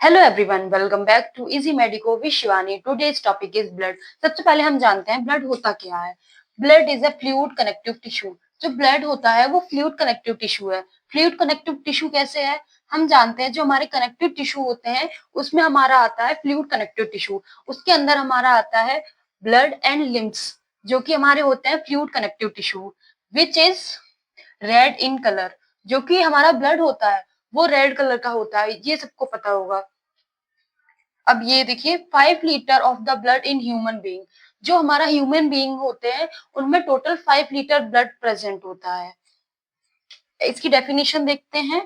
Hello everyone, welcome back to Easy Medico with Shivani. Today's topic is blood. सबसे पहले हम जानते हैं ब्लड होता क्या है। Blood is a fluid connective tissue. जो ब्लड होता है वो फ्लूइड कनेक्टिव टिश्यू है। फ्लूइड कनेक्टिव टिश्यू कैसे है? हम जानते हैं जो हमारे कनेक्टिव टिश्यू होते हैं उसमें हमारा आता है फ्लूइड कनेक्टिव टिश्यू। उसके अंदर हमारा आता है ब्लड एंड लिम्स, जो कि हमारे होते हैं fluid connective tissue, which is red in colour. जो कि हमारा ब्लड होता है वो रेड कलर का होता है, ये सबको पता होगा। अब ये देखिए 5 litre of the blood in human being. जो हमारा ह्यूमन बीइंग होते हैं उनमें टोटल 5 लीटर ब्लड प्रेजेंट होता है। इसकी डेफिनेशन देखते हैं।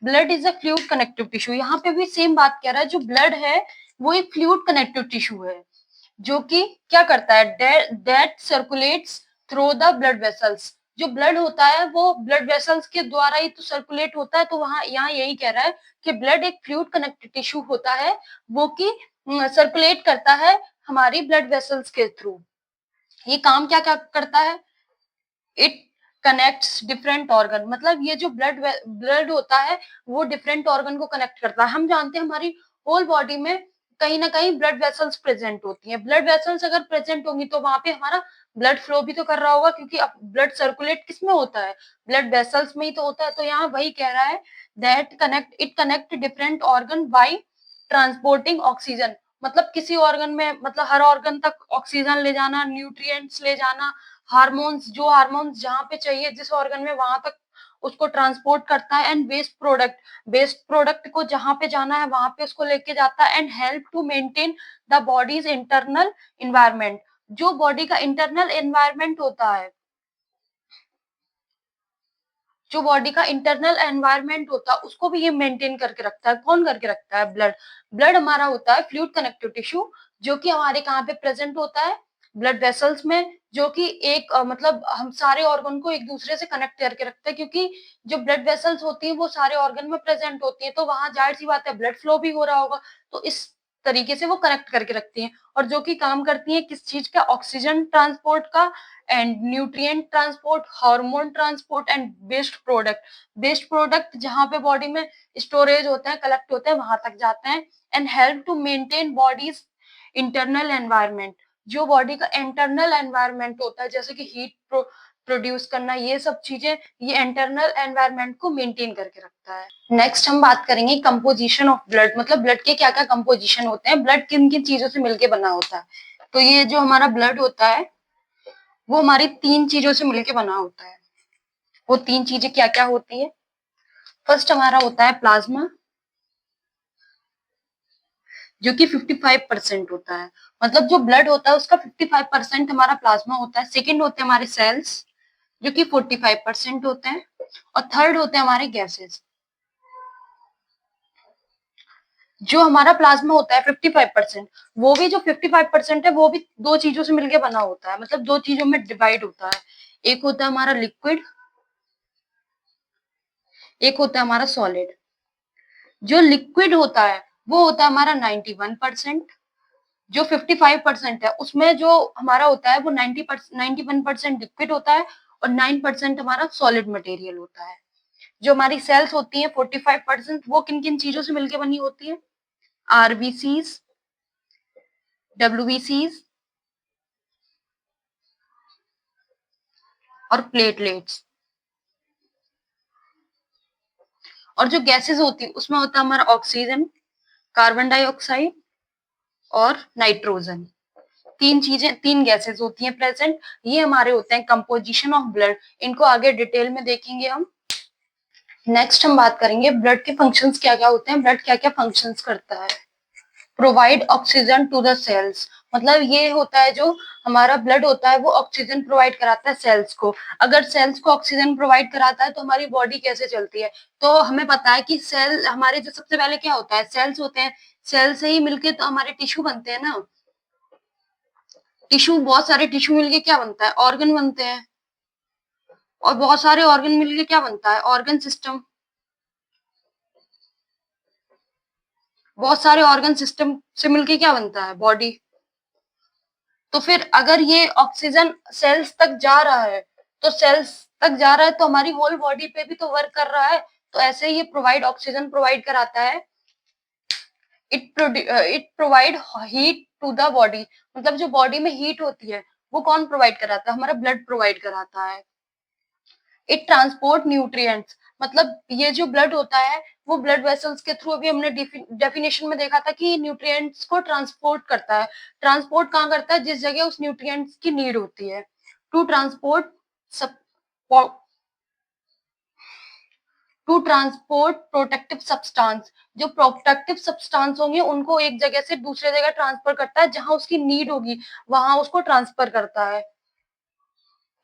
Blood is a fluid connective tissue. यहाँ पे भी सेम बात कह रहा है, जो ब्लड है वो एक फ्लूइड कनेक्टिव टिश्यू है जो कि क्या करता है, that circulates through the blood vessels. जो ब्लड होता है वो ब्लड वेसल्स के द्वारा ही तो सर्कुलेट होता है। तो वहां यहाँ यही कह रहा है कि ब्लड एक फ्लूइड कनेक्टिव टिश्यू होता है, वो कि सर्कुलेट करता है हमारी ब्लड वेसल्स के थ्रू। ये काम क्या क्या करता है? It connects different organ. मतलब ये जो ब्लड होता है वो डिफरेंट ऑर्गन को कनेक्ट करता है। हम जानते हैं हमारी होल बॉडी में कहीं ना कहीं ब्लड वेसल्स प्रेजेंट होती हैं। ब्लड वेसल्स अगर प्रेजेंट होंगी तो वहां पे हमारा ब्लड फ्लो भी तो कर रहा होगा, क्योंकि अब ब्लड सर्कुलेट किस में होता है? ब्लड वेसल्स में ही तो होता है। तो यहाँ वही कह रहा है that connect different organ by transporting oxygen. मतलब किसी ऑर्गन में, मतलब हर ऑर्गन तक ऑक्सीजन ले जाना, न्यूट्रिएंट्स ले जाना, हार्मोन्स, जो हार्मोन्स जहाँ पे चाहिए जिस ऑर्गन में वहां तक उसको ट्रांसपोर्ट करता है। एंड वेस्ट प्रोडक्ट को जहाँ पे जाना है वहां पे उसको लेके जाता है। And help to maintain the body's internal environment. जो बॉडी का इंटरनल एनवायरमेंट होता है, जो बॉडी का इंटरनल एनवायरमेंट होता है उसको भी ये मेंटेन करके रखता है। कौन करके रखता है? ब्लड। ब्लड हमारा होता है फ्लूइड कनेक्टिव टिश्यू, जो कि हमारे कहाँ पे प्रेजेंट होता है? ब्लड वेसल्स में। जो कि एक मतलब हम सारे ऑर्गन को एक दूसरे से कनेक्ट करके रखते हैं, क्योंकि जो ब्लड वेसल्स होती है वो सारे ऑर्गन में प्रेजेंट होती है, तो वहां जाहिर सी बात है ब्लड फ्लो भी हो रहा होगा। तो इस तरीके से वो कनेक्ट करके रखती हैं। और जो कि काम करती है किस चीज का? ऑक्सीजन ट्रांसपोर्ट का, and nutrient transport, hormone transport and waste product. Waste product जहां पे बॉडी में स्टोरेज होते हैं, कलेक्ट होते हैं, वहां तक जाते हैं। And help to maintain body's internal environment. जो बॉडी का इंटरनल एनवायरमेंट होता है, जैसे कि हीट प्रोड्यूस करना, ये सब चीजें ये इंटरनल एनवायरमेंट को मेंटेन करके रखता है। नेक्स्ट हम बात करेंगे कंपोजिशन ऑफ ब्लड। मतलब ब्लड के क्या क्या कंपोजिशन होते हैं, ब्लड किन किन चीजों से मिलकर बना होता है। तो ये जो हमारा ब्लड होता है वो हमारी 3 चीजों से मिलके बना होता है। वो 3 चीजें क्या क्या होती है? फर्स्ट हमारा होता है प्लाज्मा, जो कि 55% होता है। मतलब जो ब्लड होता है उसका 55% हमारा प्लाज्मा होता है। सेकेंड होते हैं हमारे सेल्स, जो कि 45% होते हैं। और थर्ड होते हैं हमारे गैसेस। जो हमारा प्लाज्मा होता है 55%, वो भी जो 55% है वो भी 2 चीजों से मिलकर बना होता है। मतलब 2 चीजों में डिवाइड होता है। एक होता है हमारा लिक्विड, एक होता है हमारा सॉलिड। जो लिक्विड होता है वो होता है हमारा 91%। जो 55% है उसमें जो हमारा होता है वो 91% लिक्विड होता है और 9% हमारा सॉलिड मटेरियल होता है। जो हमारी सेल्स होती हैं 45%, वो किन किन चीजों से मिलकर बनी होती है? आरबीसीज, डब्ल्यूबीसीज और प्लेटलेट्स। और जो गैसेस होती है उसमें होता है हमारा ऑक्सीजन, कार्बन डाइऑक्साइड और नाइट्रोजन। 3 चीजें, 3 गैसेस होती हैं प्रेजेंट। ये हमारे होते हैं कंपोजिशन ऑफ ब्लड। इनको आगे डिटेल में देखेंगे हम। नेक्स्ट हम बात करेंगे ब्लड के फंक्शंस क्या क्या होते हैं, ब्लड क्या क्या फंक्शंस करता है। Provide oxygen to the cells. मतलब ये होता है जो हमारा ब्लड होता है वो ऑक्सीजन प्रोवाइड कराता है सेल्स को। अगर सेल्स को ऑक्सीजन प्रोवाइड कराता है तो हमारी बॉडी कैसे चलती है? तो हमें पता है कि सेल हमारे जो सबसे पहले क्या होता है, सेल्स होते हैं। सेल से ही मिलके तो हमारे टिश्यू बनते हैं ना। टिश्यू, बहुत सारे टिश्यू मिलके क्या बनता है? ऑर्गन बनते हैं। और बहुत सारे ऑर्गन मिलके क्या बनता है? Organ system. बहुत सारे ऑर्गन सिस्टम से मिलके क्या बनता है? बॉडी। तो फिर अगर ये ऑक्सीजन सेल्स तक जा रहा है, तो सेल्स तक जा रहा है तो हमारी होल बॉडी पे भी तो वर्क कर रहा है। तो ऐसे ही ये ऑक्सीजन प्रोवाइड कराता है it provide heat to the body, मतलब जो बॉडी में हीट होती है वो कौन प्रोवाइड कराता है? हमारा ब्लड प्रोवाइड कराता है। इट ट्रांसपोर्ट न्यूट्रिएंट्स, मतलब ये जो ब्लड होता है वो ब्लड वेसल्स के थ्रू, अभी हमने डेफिनेशन में देखा था कि न्यूट्रिएंट्स को ट्रांसपोर्ट करता है। ट्रांसपोर्ट कहाँ करता है? जिस जगह उस न्यूट्रिएंट्स की नीड होती है। To transport to transport protective substance, जो प्रोटेक्टिव सब्सटेंस होंगे उनको एक जगह से दूसरे जगह ट्रांसफर करता है, जहां उसकी नीड होगी वहां उसको ट्रांसफर करता है।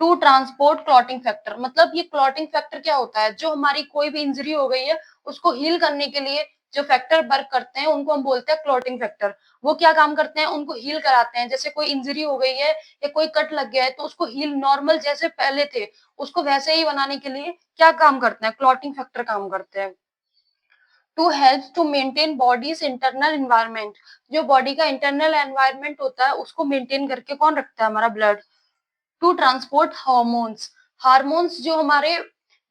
टू ट्रांसपोर्ट क्लॉटिंग फैक्टर, मतलब ये क्लॉटिंग फैक्टर क्या होता है? जो हमारी कोई भी इंजरी हो गई है उसको हील करने के लिए जो फैक्टर वर्क करते हैं उनको हम बोलते हैं क्लॉटिंग फैक्टर। वो क्या काम करते हैं? उनको हील कराते हैं। जैसे कोई इंजरी हो गई है या कोई कट लग गया है तो उसको हील नॉर्मल जैसे पहले थे उसको वैसे ही बनाने के लिए क्या काम करते हैं? क्लॉटिंग फैक्टर काम करते हैं। To help to maintain body's internal environment, जो बॉडी का इंटरनल एनवायरनमेंट होता है उसको मेंटेन करके कौन रखता है? हमारा blood. To transport hormones, hormones जो हमारे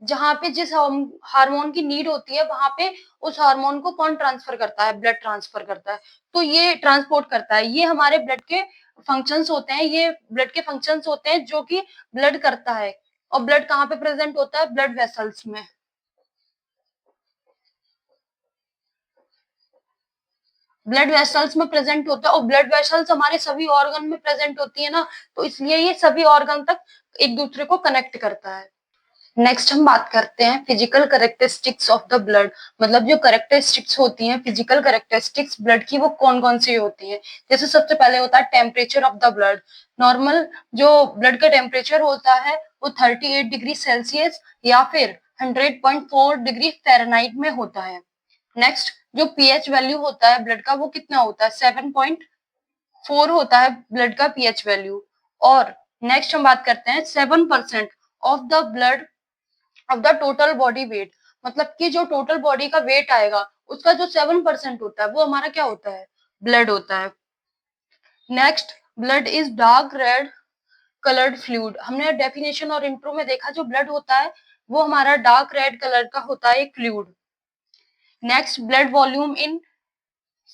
जहाँ पे जिस हार्मोन की नीड होती है वहां पे उस हार्मोन को कौन ट्रांसफर करता है? ब्लड ट्रांसफर करता है। तो ये ट्रांसपोर्ट करता है, ये हमारे ब्लड के फंक्शंस होते हैं, ये ब्लड के फंक्शंस होते हैं जो कि ब्लड करता है। और ब्लड कहाँ पे प्रेजेंट होता है? ब्लड वेसल्स में। ब्लड वेसल्स में प्रेजेंट होता है और ब्लड वेसल्स हमारे सभी ऑर्गन में प्रेजेंट होती है ना, तो इसलिए ये सभी ऑर्गन तक एक दूसरे को कनेक्ट करता है। नेक्स्ट हम बात करते हैं physical characteristics of the blood, मतलब जो करेक्टरिस्टिक्स होती हैं फिजिकल करेक्टरिस्टिक्स ब्लड की वो कौन कौन सी होती है। जैसे सबसे पहले होता है temperature of the blood. Normal जो ब्लड का टेम्परेचर होता है वो 38 डिग्री सेल्सियस या फिर 100.4 डिग्री फ़ारेनहाइट में होता है। नेक्स्ट जो पीएच वैल्यू होता है ब्लड का वो कितना होता है? 7.4 होता है ब्लड का पीएच वैल्यू। और नेक्स्ट हम बात करते हैं 7% of the blood of the total body weight, मतलब कि जो टोटल बॉडी का वेट आएगा उसका जो 7% होता है वो हमारा क्या होता है? ब्लड होता है। Next blood is dark red coloured fluid, हमने डेफिनेशन और इंट्रो में देखा जो ब्लड होता है वो हमारा डार्क रेड कलर का होता है एक fluid. Next blood volume in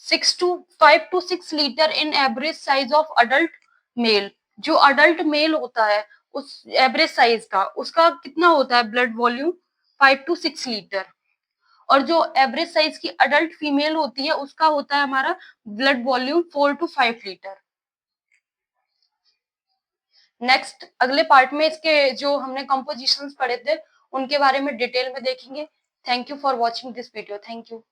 5 to 6 litre in average size of adult mail, जो अडल्ट मेल होता है उस एवरेज साइज का उसका कितना होता है ब्लड वॉल्यूम? 5 to 6 litre. और जो एवरेज साइज की अडल्ट फीमेल होती है उसका होता है हमारा blood volume 4 to 5 litre. Next अगले पार्ट में इसके जो हमने कंपोजिशंस पढ़े थे उनके बारे में डिटेल में देखेंगे। Thank you for watching this video. Thank you.